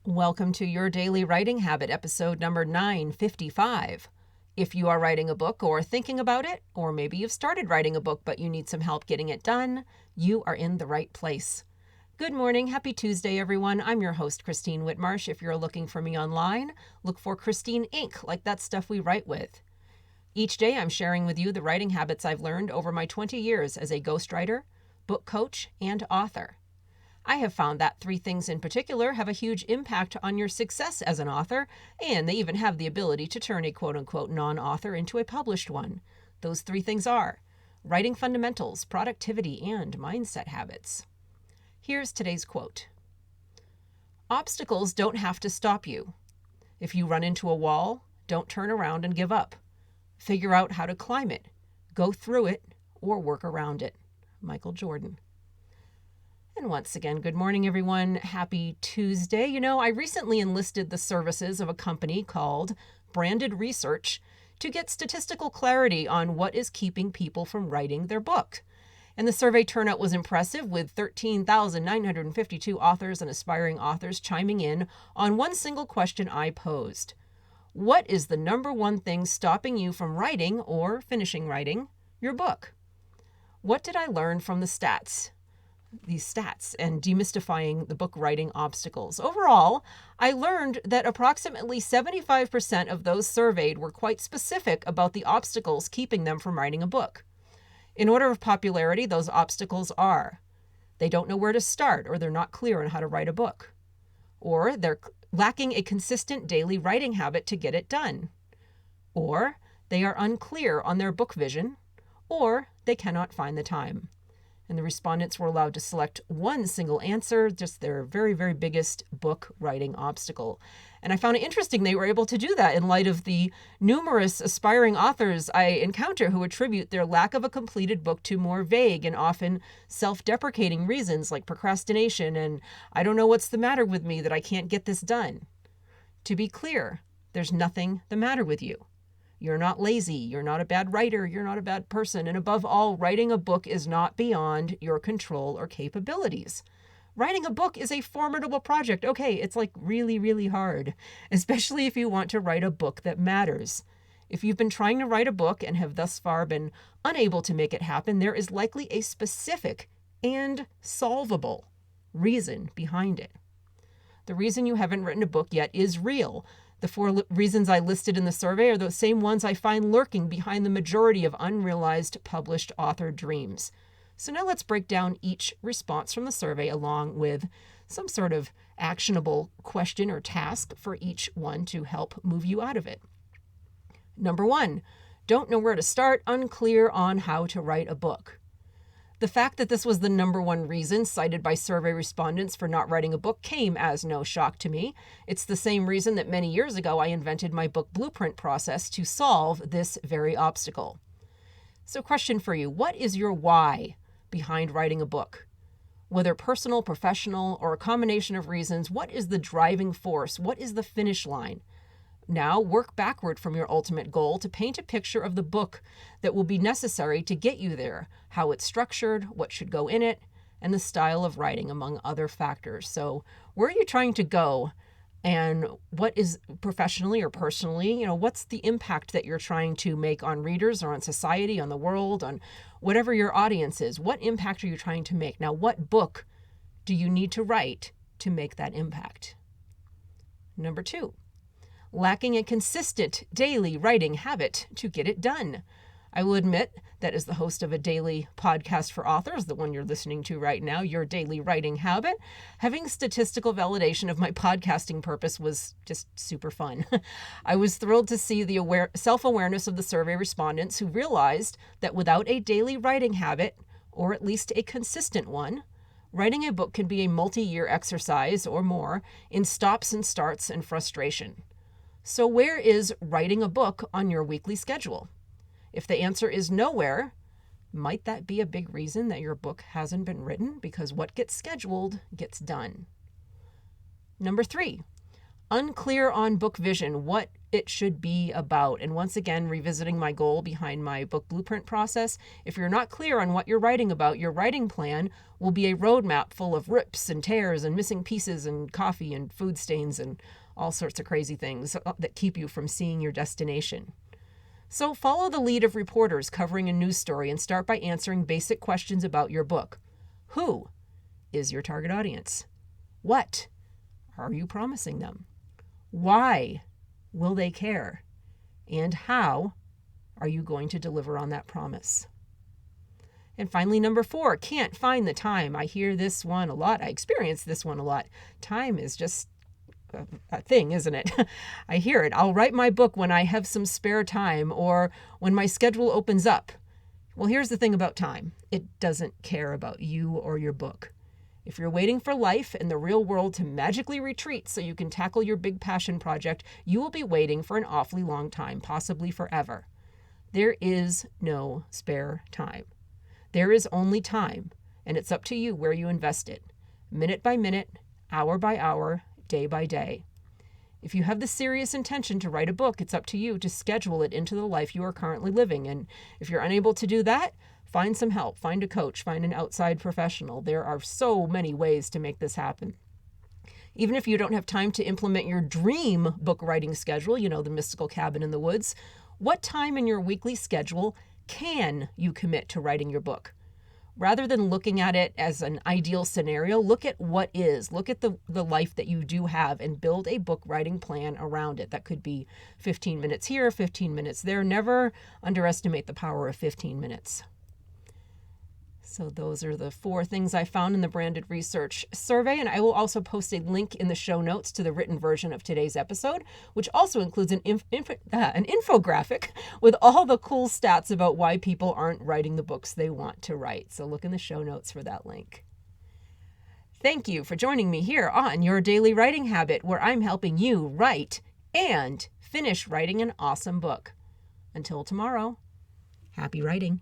Welcome to your Daily Writing Habit, episode number 955. If you are writing a book or thinking about it, or maybe you've started writing a book but you need some help getting it done, you are in the right place. Good morning. Happy Tuesday, everyone. I'm your host, Christine Whitmarsh. If you're looking for me online, look for Christine Inc., like that stuff we write with. Each day, I'm sharing with you the writing habits I've learned over my 20 years as a ghostwriter, book coach, and author. I have found that 3 things in particular have a huge impact on your success as an author, and they even have the ability to turn a quote-unquote non-author into a published one. Those 3 things are writing fundamentals, productivity, and mindset habits. Here's today's quote. Obstacles don't have to stop you. If you run into a wall, don't turn around and give up. Figure out how to climb it, go through it, or work around it. Michael Jordan. And once again, good morning, everyone. Happy Tuesday. I recently enlisted the services of a company called Branded Research to get statistical clarity on what is keeping people from writing their book. And the survey turnout was impressive, with 13,952 authors and aspiring authors chiming in on one single question I posed. What is the number one thing stopping you from writing or finishing writing your book? What did I learn from these stats and demystifying the book writing obstacles? Overall, I learned that approximately 75% of those surveyed were quite specific about the obstacles keeping them from writing a book. In order of popularity, those obstacles are: they don't know where to start, or they're not clear on how to write a book, or they're lacking a consistent daily writing habit to get it done, or they are unclear on their book vision, or they cannot find the time. And the respondents were allowed to select one single answer, just their very, very biggest book writing obstacle. And I found it interesting they were able to do that in light of the numerous aspiring authors I encounter who attribute their lack of a completed book to more vague and often self-deprecating reasons like procrastination and I don't know what's the matter with me that I can't get this done. To be clear, there's nothing the matter with you. You're not lazy, you're not a bad writer, you're not a bad person, and above all, writing a book is not beyond your control or capabilities. Writing a book is a formidable project. Okay, it's like really, really hard, especially if you want to write a book that matters. If you've been trying to write a book and have thus far been unable to make it happen, there is likely a specific and solvable reason behind it. The reason you haven't written a book yet is real. The 4 reasons I listed in the survey are the same ones I find lurking behind the majority of unrealized published author dreams. So now let's break down each response from the survey along with some sort of actionable question or task for each one to help move you out of it. Number 1, don't know where to start, unclear on how to write a book. The fact that this was the number 1 reason cited by survey respondents for not writing a book came as no shock to me. It's the same reason that many years ago I invented my book blueprint process to solve this very obstacle. So, question for you: what is your why behind writing a book? Whether personal, professional, or a combination of reasons, what is the driving force? What is the finish line? Now work backward from your ultimate goal to paint a picture of the book that will be necessary to get you there, how it's structured, what should go in it, and the style of writing, among other factors. So where are you trying to go? And what is, professionally or personally, what's the impact that you're trying to make on readers or on society, on the world, on whatever your audience is? What impact are you trying to make? Now, what book do you need to write to make that impact? Number 2, lacking a consistent daily writing habit to get it done. I will admit that as the host of a daily podcast for authors, the one you're listening to right now, Your Daily Writing Habit, having statistical validation of my podcasting purpose was just super fun. I was thrilled to see the self-awareness of the survey respondents who realized that without a daily writing habit, or at least a consistent one, writing a book can be a multi-year exercise or more in stops and starts and frustration. So where is writing a book on your weekly schedule? If the answer is nowhere, might that be a big reason that your book hasn't been written? Because what gets scheduled gets done. Number 3, unclear on book vision. What it should be about. And once again, revisiting my goal behind my book blueprint process, if you're not clear on what you're writing about, your writing plan will be a roadmap full of rips and tears and missing pieces and coffee and food stains and all sorts of crazy things that keep you from seeing your destination. So follow the lead of reporters covering a news story and start by answering basic questions about your book. Who is your target audience? What are you promising them? Why will they care? And how are you going to deliver on that promise? And finally, number 4, can't find the time. I hear this one a lot. I experience this one a lot. Time is just a thing, isn't it? I hear it. I'll write my book when I have some spare time or when my schedule opens up. Well, here's the thing about time. It doesn't care about you or your book. If you're waiting for life and the real world to magically retreat so you can tackle your big passion project, you will be waiting for an awfully long time, possibly forever. There is no spare time. There is only time, and it's up to you where you invest it, minute by minute, hour by hour, day by day. If you have the serious intention to write a book, it's up to you to schedule it into the life you are currently living. And if you're unable to do that, find some help, find a coach, find an outside professional. There are so many ways to make this happen. Even if you don't have time to implement your dream book writing schedule, the mystical cabin in the woods, what time in your weekly schedule can you commit to writing your book? Rather than looking at it as an ideal scenario, look at what is. Look at the life that you do have and build a book writing plan around it. That could be 15 minutes here, 15 minutes there. Never underestimate the power of 15 minutes. So those are the 4 things I found in the Branded Research Survey, and I will also post a link in the show notes to the written version of today's episode, which also includes an infographic with all the cool stats about why people aren't writing the books they want to write. So look in the show notes for that link. Thank you for joining me here on Your Daily Writing Habit, where I'm helping you write and finish writing an awesome book. Until tomorrow, happy writing.